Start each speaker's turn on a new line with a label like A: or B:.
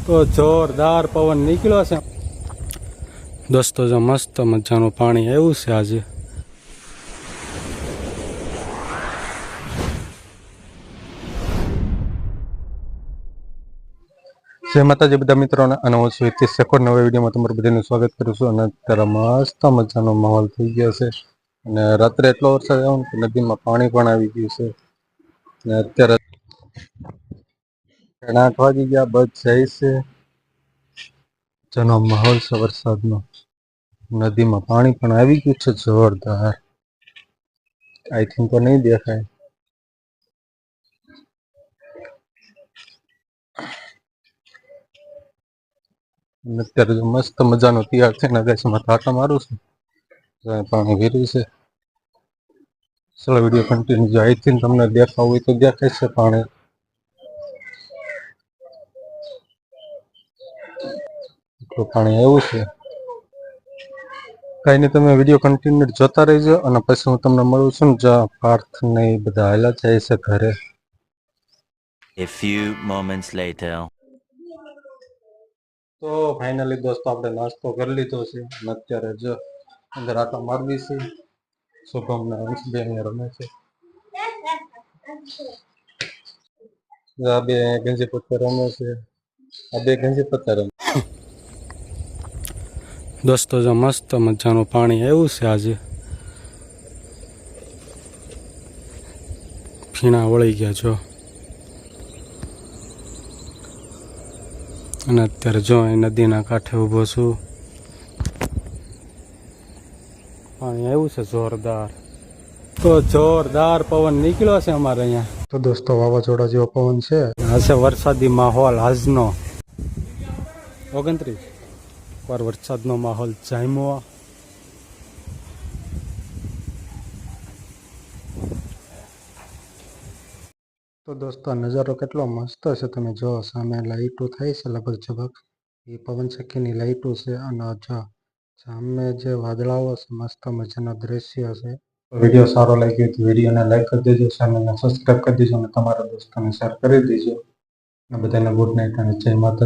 A: તો જોરદાર પવન નીકળ્યો છે દોસ્તો. જો મસ્ત મજાનું પાણી આવ્યું છે આજે. જય માતાજી બધા મિત્રોને, અને હું છું હિતેશ શેખોર. નવા વિડીયોમાં તમારું બધાનું સ્વાગત કરું છું. અને અત્યારે મસ્ત મજાનો માહોલ થઈ ગયો છે. અને રાત્રે એટલો વરસાદ આવ્યો ને કે નદીમાં પાણી પણ આવી ગયું છે. અને અત્યારે 8 વાગી ગયા, બસ જાય છે. જેનો માહોલ છે વરસાદનો. નદીમાં પાણી પણ આવી ગયું છે જોરદાર. આઈ થિંક તો નહીં દેખાય. અત્યારે મસ્ત મજાનો તૈયાર થઈને આકાશમાં ટાટા મારું છું. પાણી ભર્યું છે. ચલો વિડીયો કન્ટિન્યુ જો. આઈ થિંક તમને દેખાવું હોય તો દેખાય છે પાણી. એટલું પાણી એવું છે. કઈ નહીં, તમે વિડીયો કન્ટિન્યુ જોતા રહેજો. અને પછી હું તમને મળું છું ને જ્યાં પાર્થ ને એ બધા હાલ્યા જાય છે ઘરે.
B: A few moments later.
A: તો ફાઇનલી દોસ્તો આપણે નાસ્તો કરી લીધો છે. અને અત્યારે જો અંદર આટો મારવી છે. શુભમ ને અંશબે અહીંયા રમે છે. આ બે ગંજી પત્તા રમે છે. આ બે ગંજી પત્તા રમે. દોસ્તો જો મસ્ત મજાનું પાણી આવ્યું છે આજે. ફીણા વળી ગયા જો. અને અત્યારે જો અહીં નદીના કાંઠે ઊભો છું. પાણી આવ્યું છે જોરદાર. તો જોરદાર પવન નીકળ્યો છે અમારે અહીંયા. તો દોસ્તો વાવાઝોડા જેવો પવન છે. આ છે વરસાદી માહોલ આજનો. 29 વાર વરસાદનો માહોલ જામ્યો. તો દોસ્તો આ નજારો કેટલો મસ્ત છે તમે જો. સામે લાઈટો થાય છે લગભગ ઝબક. એ પવન ચક્કીની લાઈટો છે. અને સામે જે વાદળાઓ છે મસ્ત મજાના દ્રશ્ય છે. વિડીયો સારો લાગ્યો તો વિડીયોને લાઈક કરી દેજો, ચેનલને સબસ્ક્રાઈબ કરી દેજો અને તમારા દોસ્તોને શેર કરી દેજો. અને બધાને ગુડ નાઇટ અને જય માતા.